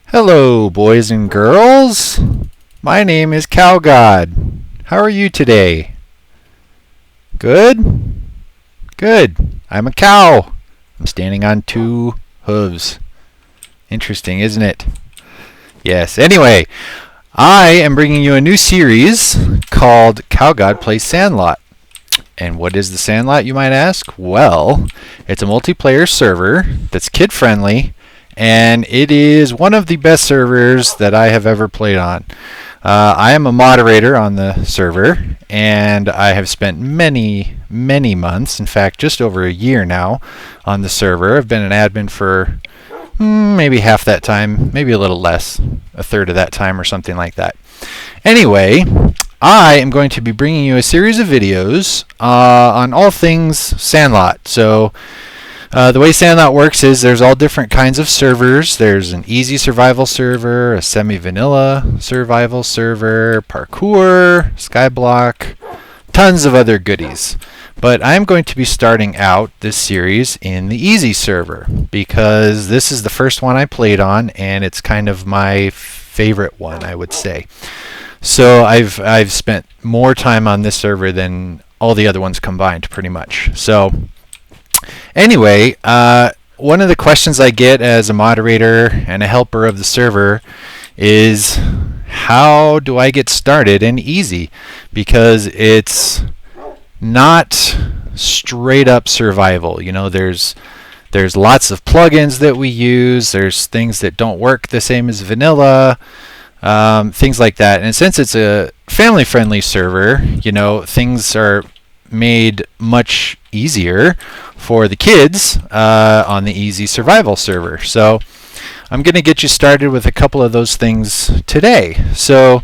Hello, boys and girls. My name is c0wg0d. How are you today? Good? Good. I'm a cow. I'm standing on two hooves. Interesting, isn't it? Yes. Anyway, I am bringing you a new series called c0wg0d Plays Sandlot. And what is the Sandlot, you might ask? Well, it's a multiplayer server that's kid-friendly, and it is one of the best servers that I have ever played on. I am a moderator on the server, and I have spent many months, in fact just over a year now, on the server. I've been an admin for maybe half that time, maybe a little less, a third of that time or something like that. Anyway, I am going to be bringing you a series of videos on all things Sandlot. So the way Sandlot works is there's all different kinds of servers. There's an easy survival server, a semi-vanilla survival server, parkour, skyblock, tons of other goodies. But I'm going to be starting out this series in the easy server because this is the first one I played on, and it's kind of my favorite one, I would say. So I've spent more time on this server than all the other ones combined, pretty much. So anyway, one of the questions I get as a moderator and a helper of the server is, how do I get started in easy? Because it's not straight up survival. You know, there's lots of plugins that we use. There's things that don't work the same as vanilla. Things like that. And since it's a family-friendly server, you know, things are made much easier for the kids on the easy survival server. So I'm going to get you started with a couple of those things today. So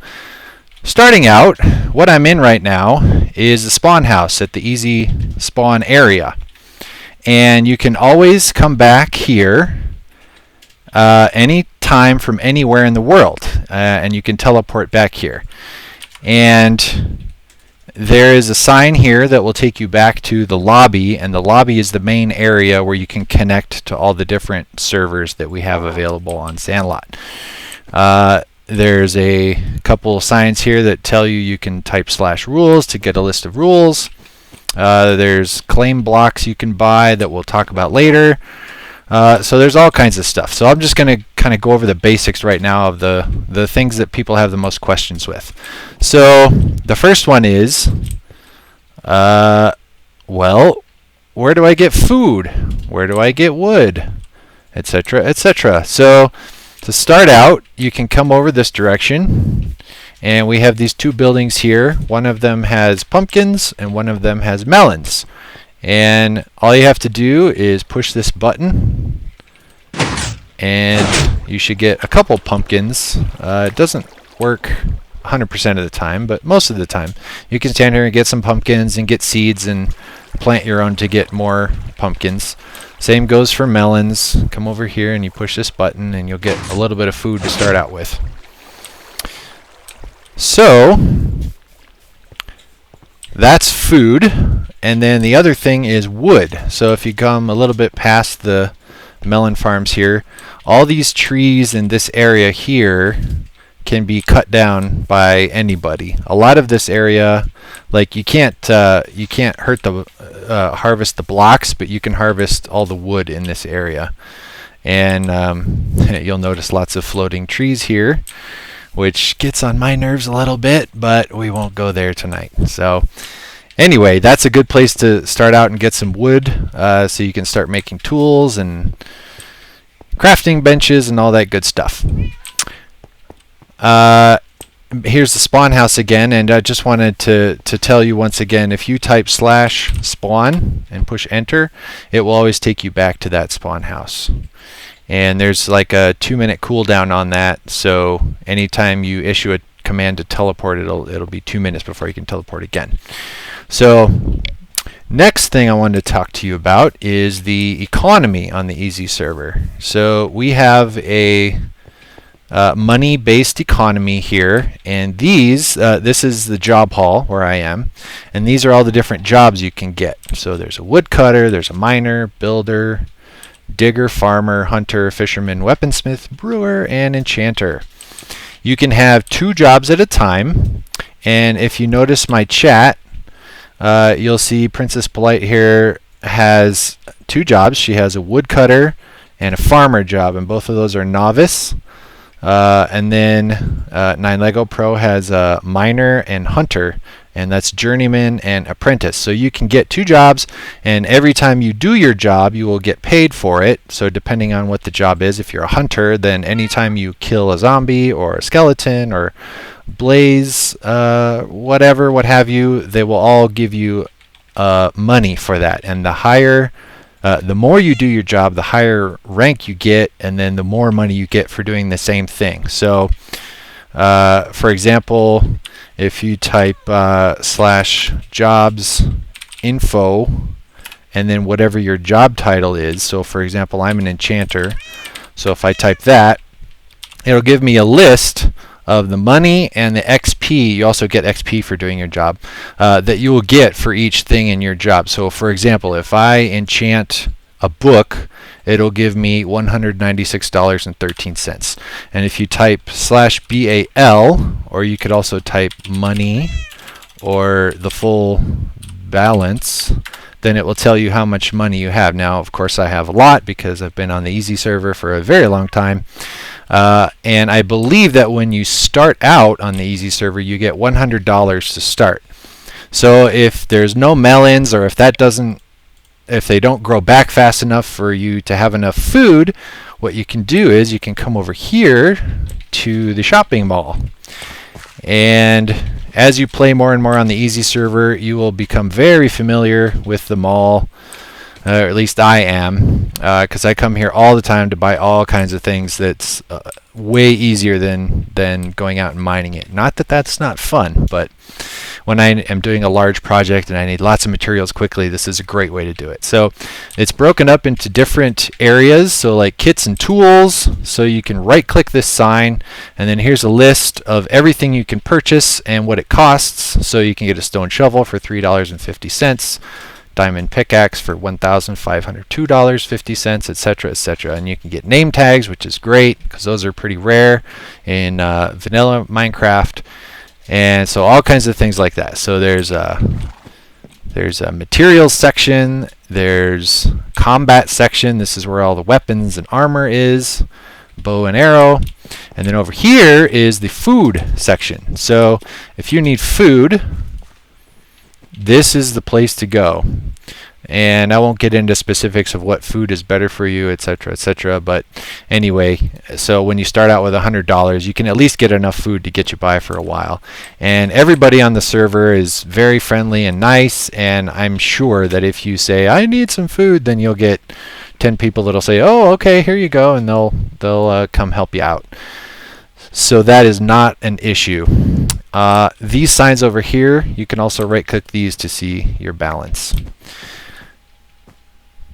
starting out, what I'm in right now is the spawn house at the easy spawn area. And you can always come back here any time from anywhere in the world, and you can teleport back here. And there is a sign here that will take you back to the lobby, and the lobby is the main area where you can connect to all the different servers that we have available on Sandlot. There's a couple signs here that tell you can type /rules to get a list of rules. There's claim blocks you can buy that we'll talk about later. So there's all kinds of stuff. So I'm just going to kind of go over the basics right now of the things that people have the most questions with. So the first one is, well, where do I get food? Where do I get wood? Etc., etc. So to start out, you can come over this direction, and we have these two buildings here. One of them has pumpkins, and one of them has melons. And all you have to do is push this button, and you should get a couple pumpkins. It doesn't work 100% of the time, but most of the time. You can stand here and get some pumpkins and get seeds and plant your own to get more pumpkins. Same goes for melons. Come over here and you push this button and you'll get a little bit of food to start out with. So that's food. And then the other thing is wood. So if you come a little bit past the melon farms here, all these trees in this area here can be cut down by anybody. A lot of this area, like you can't harvest the blocks, but you can harvest all the wood in this area. And you'll notice lots of floating trees here, which gets on my nerves a little bit, but we won't go there tonight. So anyway, that's a good place to start out and get some wood, so you can start making tools and crafting benches and all that good stuff. Here's the spawn house again, and I just wanted to tell you once again, if you type /spawn and push enter, it will always take you back to that spawn house. And there's like a 2-minute cooldown on that, so anytime you issue a command to teleport, it'll be 2 minutes before you can teleport again. So next thing I wanted to talk to you about is the economy on the easy server. So we have a money-based economy here, and these, this is the job hall where I am, and these are all the different jobs you can get. So there's a woodcutter, there's a miner, builder, digger, farmer, hunter, fisherman, weaponsmith, brewer, and enchanter. You can have 2 jobs at a time, and if you notice my chat, you'll see Princess Polite here has 2 jobs. She has a woodcutter and a farmer job, and both of those are novice. And then 9Lego Pro has a miner and hunter, and that's journeyman and apprentice. So you can get 2 jobs, and every time you do your job, you will get paid for it. So depending on what the job is, if you're a hunter, then anytime you kill a zombie or a skeleton or blaze, whatever, what have you, they will all give you money for that. And the higher the more you do your job, the higher rank you get, and then the more money you get for doing the same thing. So, for example, if you type /jobs info and then whatever your job title is, so for example, I'm an enchanter, so if I type that, it'll give me a list of the money and the XP. You also get XP for doing your job, that you will get for each thing in your job. So for example, if I enchant a book, it'll give me $196.13. And if you type /BAL, or you could also type money or the full balance, then it will tell you how much money you have. Now, of course, I have a lot because I've been on the easy server for a very long time. And I believe that when you start out on the easy server, you get $100 to start. So if there's no melons, or if they don't grow back fast enough for you to have enough food, what you can do is you can come over here to the shopping mall. And as you play more and more on the easy server, you will become very familiar with the mall. Or at least I am, because I come here all the time to buy all kinds of things. That's way easier than going out and mining it. Not that that's not fun, but when I am doing a large project and I need lots of materials quickly, this is a great way to do it. So it's broken up into different areas, so like kits and tools. So you can right-click this sign, and then here's a list of everything you can purchase and what it costs. So you can get a stone shovel for $3.50. Diamond pickaxe for $1,502.50, etc., etc. And you can get name tags, which is great because those are pretty rare in vanilla Minecraft, and so all kinds of things like that. So there's a materials section, there's combat section. This is where all the weapons and armor is, bow and arrow, and then over here is the food section. So if you need food, this is the place to go. And I won't get into specifics of what food is better for you, etc., etc. But anyway, so when you start out with $100, you can at least get enough food to get you by for a while. And everybody on the server is very friendly and nice, and I'm sure that if you say, I need some food, then you'll get 10 people that'll say, oh, okay, here you go, and they'll come help you out. So that is not an issue. These signs over here, you can also right-click these to see your balance.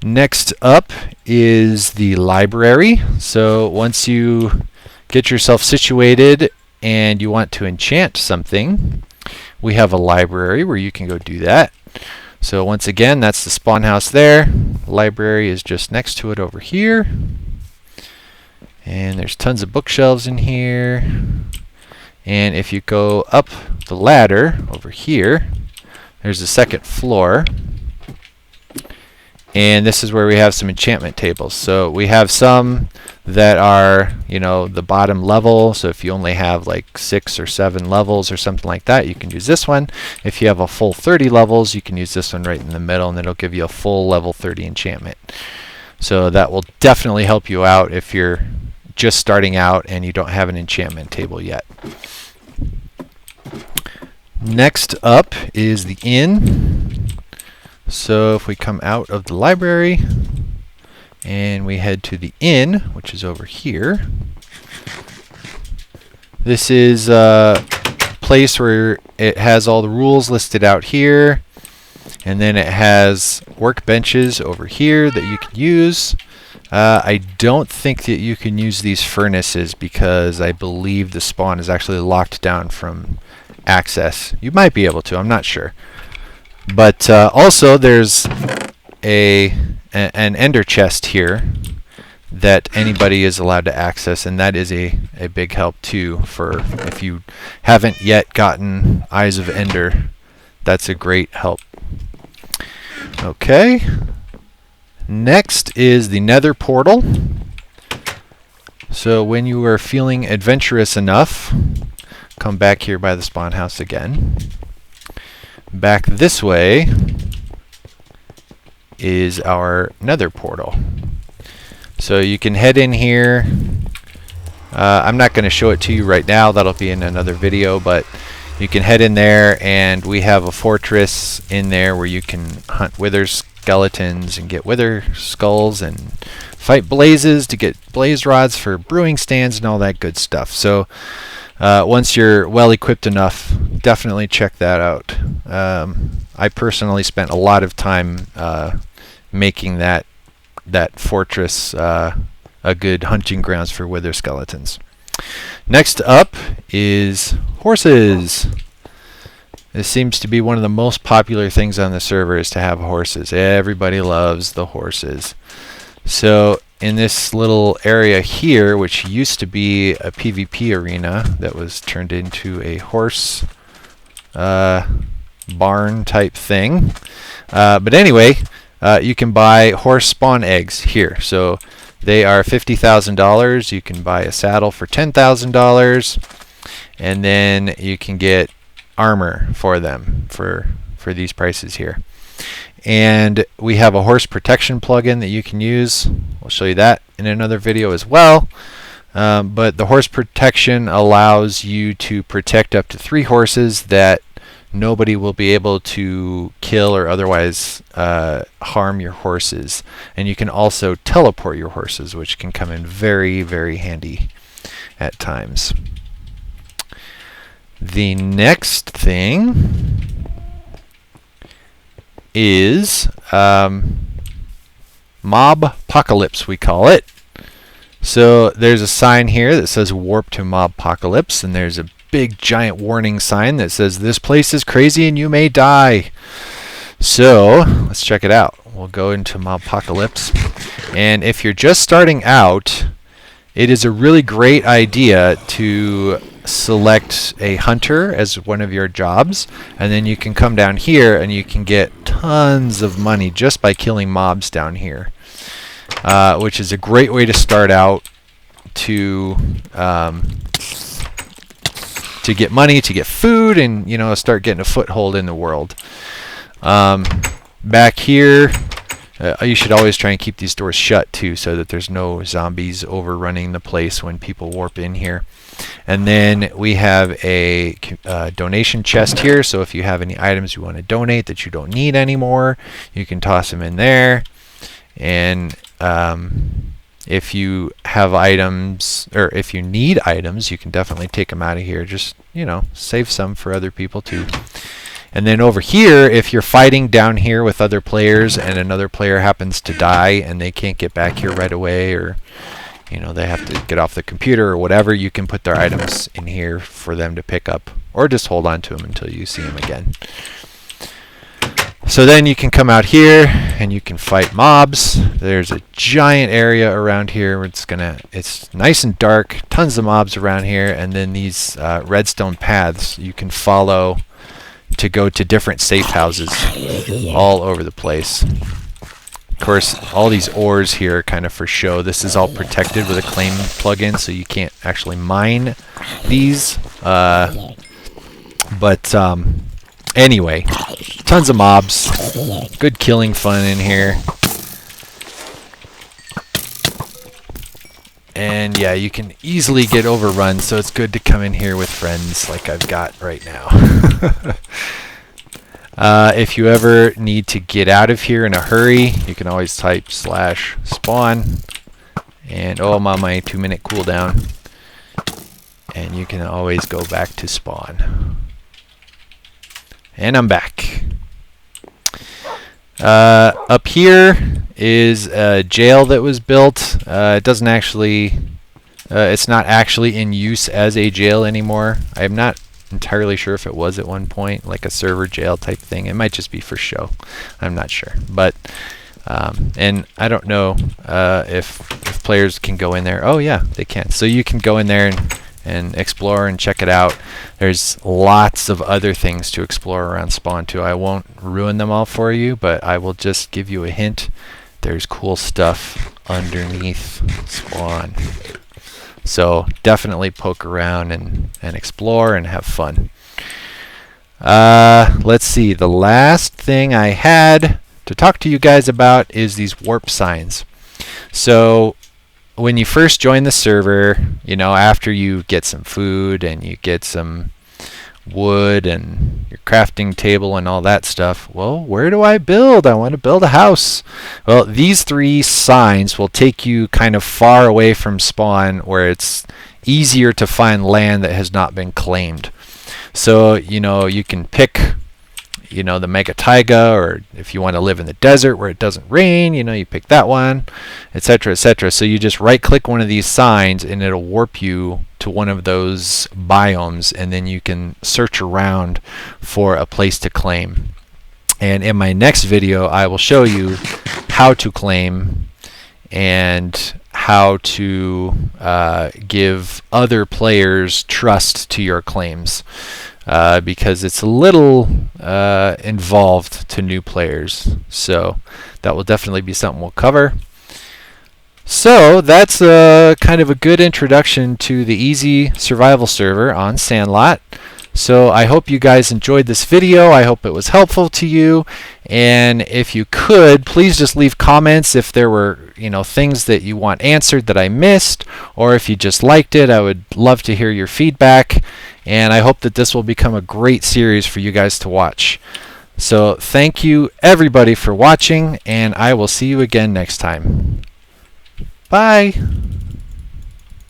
Next up is the library. So once you get yourself situated and you want to enchant something, we have a library where you can go do that. So once again, that's the spawn house there. The library is just next to it over here. And there's tons of bookshelves in here. And if you go up the ladder over here, there's the second floor. And this is where we have some enchantment tables. So we have some that are, the bottom level. So if you only have like 6 or 7 levels or something like that, you can use this one. If you have a full 30 levels, you can use this one right in the middle, and it'll give you a full level 30 enchantment. So that will definitely help you out if you're just starting out and you don't have an enchantment table yet. Next up is the inn. So if we come out of the library and we head to the inn, which is over here, this is a place where it has all the rules listed out here, and then it has workbenches over here that you can use. I don't think that you can use these furnaces because I believe the spawn is actually locked down from access. You might be able to, I'm not sure. But also there's an ender chest here that anybody is allowed to access, and that is a big help too for if you haven't yet gotten Eyes of Ender. That's a great help. Okay. Next is the Nether Portal. So when you are feeling adventurous enough, come back here by the spawn house again. Back this way is our Nether Portal. So you can head in here. I'm not going to show it to you right now. That'll be in another video, but you can head in there, and we have a fortress in there where you can hunt wither skeletons and get wither skulls and fight blazes to get blaze rods for brewing stands and all that good stuff. So once you're well equipped enough, definitely check that out. I personally spent a lot of time making that fortress a good hunting grounds for wither skeletons. Next up is horses. This seems to be one of the most popular things on the server, is to have horses. Everybody loves the horses. So in this little area here, which used to be a PvP arena that was turned into a horse barn type thing. But anyway, you can buy horse spawn eggs here. So they are $50,000. You can buy a saddle for $10,000, and then you can get armor for them for these prices here. And we have a horse protection plugin that you can use. I'll show you that in another video as well. But the horse protection allows you to protect up to 3 horses that nobody will be able to kill or otherwise harm your horses. And you can also teleport your horses, which can come in very, very handy at times. The next thing is Mobpocalypse, we call it. So there's a sign here that says warp to Mobpocalypse, and there's a big giant warning sign that says this place is crazy and you may die. So let's check it out. We'll go into Mobpocalypse, and if you're just starting out, it is a really great idea to select a hunter as one of your jobs, and then you can come down here and you can get tons of money just by killing mobs down here, which is a great way to start out to get money, to get food, and start getting a foothold in the world. Back here, you should always try and keep these doors shut too, so that there's no zombies overrunning the place when people warp in here. And then we have a donation chest here, so if you have any items you want to donate that you don't need anymore, you can toss them in there. And if you have items, or if you need items, you can definitely take them out of here. Just, save some for other people too. And then over here, if you're fighting down here with other players and another player happens to die and they can't get back here right away, or they have to get off the computer or whatever, you can put their items in here for them to pick up, or just hold on to them until you see them again. So then you can come out here and you can fight mobs. There's a giant area around here where it's nice and dark, tons of mobs around here, and then these redstone paths you can follow to go to different safe houses all over the place. Of course, all these ores here are kind of for show. This is all protected with a claim plugin, so you can't actually mine these. But anyway, tons of mobs, good killing fun in here. And yeah, you can easily get overrun, so it's good to come in here with friends like I've got right now. If you ever need to get out of here in a hurry, you can always type /spawn, and I'm on my 2-minute cooldown, and you can always go back to spawn. And I'm back. Up here is a jail that was built. It doesn't actually, it's not actually in use as a jail anymore. I'm not entirely sure if it was at one point, like a server jail type thing. It might just be for show. I'm not sure. But and I don't know if players can go in there. Oh yeah, they can. So you can go in there and explore and check it out. There's lots of other things to explore around spawn too. I won't ruin them all for you, but I will just give you a hint. There's cool stuff underneath spawn. So definitely poke around and explore and have fun. Let's see. The last thing I had to talk to you guys about is these warp signs. So when you first join the server, you know, after you get some food and you get some wood and your crafting table and all that stuff, well, where do I build? I want to build a house. Well, these 3 signs will take you kind of far away from spawn where it's easier to find land that has not been claimed. So, you know, you can pick, you know, the mega taiga, or if you want to live in the desert where it doesn't rain, you know, you pick that one, etc., etc. So you just right click one of these signs and it'll warp you to one of those biomes, and then you can search around for a place to claim. And in my next video I will show you how to claim and how to give other players trust to your claims. Because it's a little involved to new players. So that will definitely be something we'll cover. So that's kind of a good introduction to the easy survival server on Sandlot. So I hope you guys enjoyed this video. I hope it was helpful to you. And if you could, please just leave comments if there were, you know, things that you want answered that I missed, or if you just liked it. I would love to hear your feedback. And I hope that this will become a great series for you guys to watch. So thank you everybody for watching, and I will see you again next time. Bye.